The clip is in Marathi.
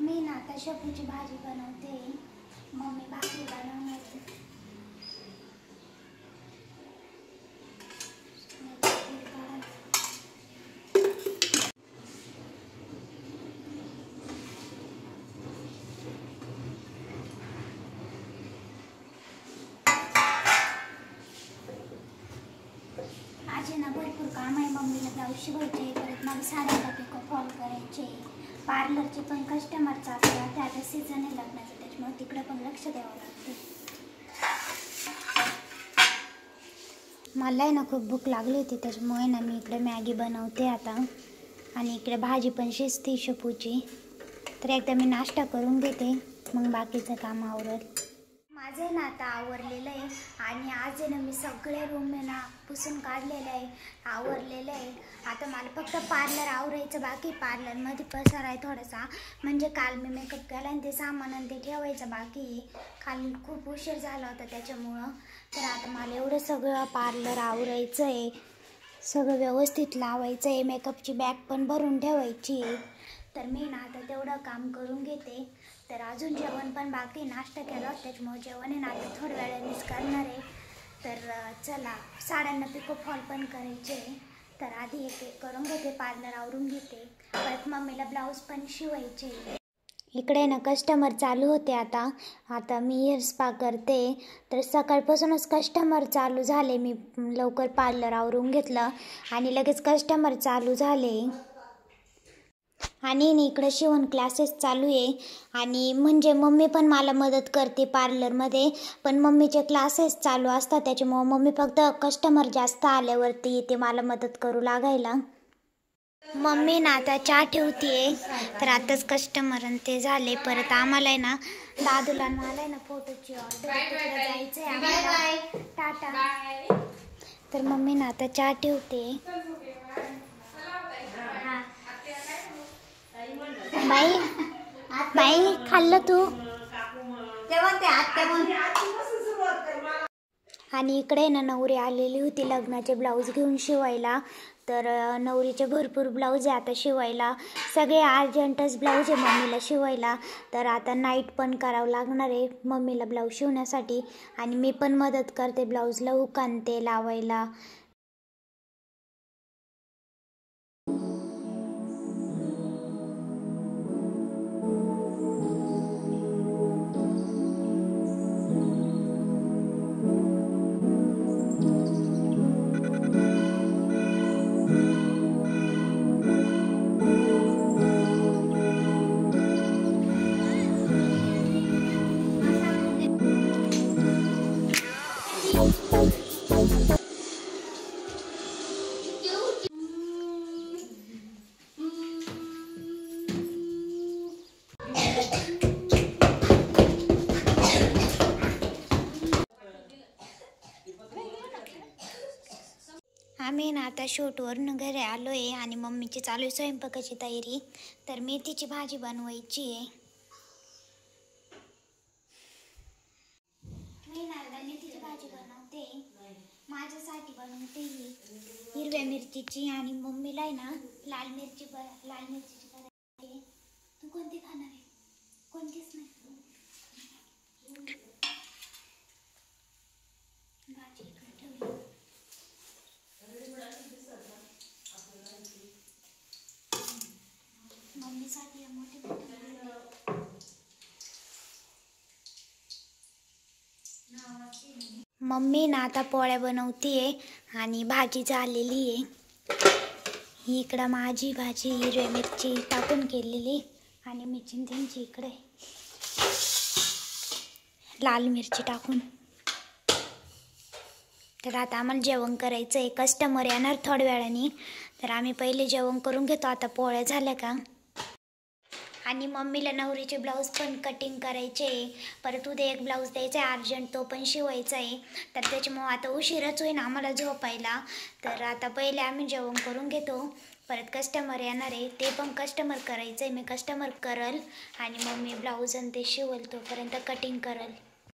मी ना आता शेपूची भाजी बनवते, मम्मी भाकरी बनवणार आहे. आज ना भरपूर काम आहे. मम्मीला ब्लाऊज शिवायचे, परत मला साड्याला पिको फॉल करायचे, पार्लरचे पण कस्टमर चालू राहते. आता सीझन आहे लग्नाचं, त्याच्यामुळे तिकडे पण लक्ष द्यावं लागते. मला आहे ना खूप भूक लागली होती, त्याच्यामुळे ना मी इकडे मॅगी बनवते आता. आणि इकडे भाजी पण शिजते शेपूची. तर एकदा मी नाश्ता करून घेते, मग बाकीचं काम आवरेल. माझं ना आता आवरलेलं आहे. आणि आज आहे ना मी सगळे रूम आहे ना पुसून काढलेलं आहे, आवरलेलं आहे. आता मला फक्त पार्लर आवरायचं बाकी. पार्लरमध्ये पसार आहे थोडासा, म्हणजे काल मी मेकअप केला आणि ते सामान आणि ते ठेवायचं बाकी आहे. काल खूप उशीर झाला होता त्याच्यामुळं. तर आता मला एवढं सगळं पार्लर आवरायचं आहे, सगळं व्यवस्थित लावायचं आहे. मेकअपची बॅग पण भरून ठेवायची आहे. तर मी ना आता तेवढं काम करून घेते. तर अजून जेवण पण बाकी, नाश्ता केला त्याच्यामुळे जेवण आहे ना आता थोड्या वेळानेच करणार आहे. तर चला, साड्यांना पिको फॉल पण करायचे. तर आधी एक एक करून घेते, पार्लर आवरून घेते. परत मम्मीला ब्लाऊज पण शिवायचे. इकडे ना कस्टमर चालू होते. आता मी हेअर स्पा करते. तर सकाळपासूनच कस्टमर चालू झाले. मी लवकर पार्लर आवरून घेतलं आणि लगेच कस्टमर चालू झाले. आणि इकडे शिवण क्लासेस चालू आहे. आणि म्हणजे मम्मी पण मला मदत करते पार्लरमध्ये, पण मम्मीचे क्लासेस चालू असतात, त्याच्यामुळे मम्मी फक्त कस्टमर जास्त आल्यावरती येते मला मदत करू लागायला. मम्मी ना आता चहा ठेवते. तर आताच कस्टमर ते झाले. परत आम्हाला आहे ना दादूला मला आहे ना फोटोची ऑर्डर तिकडे जायचं आहे आम्हाला. टाटा. तर मम्मी ना आता चहा ठेवते. बाई बाई खाल्लं तू? आणि इकडे ना नवरी आलेली होती लग्नाचे ब्लाऊज घेऊन शिवायला. तर नवरीचे भरपूर ब्लाऊज आहे आता शिवायला. सगळे अर्जंटच ब्लाऊज आहे मम्मीला शिवायला. तर आता नाईट पण करावं लागणार आहे मम्मीला ब्लाऊज शिवण्यासाठी. आणि मी पण मदत करते ब्लाऊजला हुक आणते लावायला. आम्ही ना आता शूटवरून घरी आलो आहे आणि मम्मीची चालू आहे स्वयंपाकाची तयारी. तर मेथीची भाजी बनवायची आहे. मी ना मेथीची भाजी बनवते, माझ्यासाठी बनवते ही हिरव्या मिरचीची. आणि मम्मीला आहे ना लाल मिरचीची करायची आहे. तू कोणती खाणार आहे? कोणतीच नाही. भाजी इकडे ठेवली. मम्मीसाठी मोठे मम्मी ना आता पोळ्या बनवतीये आणि भाजी झालेली आहे. ही इकडं माझी भाजी हिरव्या मिरची टाकून केलेली आणि मी चिंचेंची इकडे लाल मिरची टाकून. तर आता आम्हाला जेवण करायचं आहे. कस्टमर येणार थोड्या वेळाने, तर आम्ही पहिले जेवण करून घेतो आता पोळ्या झाल्या का. आणि मम्मीला नवरीचे ब्लाऊज पण कटिंग करायचे आहे. परत उद्या एक ब्लाऊज द्यायचा आहे अर्जंट, तो पण शिवायचा आहे. तर त्याच्यामुळे आता उशीरच होईन आम्हाला झोपायला. तर आता पहिले आम्ही जेवण करून घेतो. परत कस्टमर येणार आहे, ते पण कस्टमर करायचं आहे. मी कस्टमर करल आणि मम्मी ब्लाऊज आणि ते शिवल, तोपर्यंत कटिंग करल.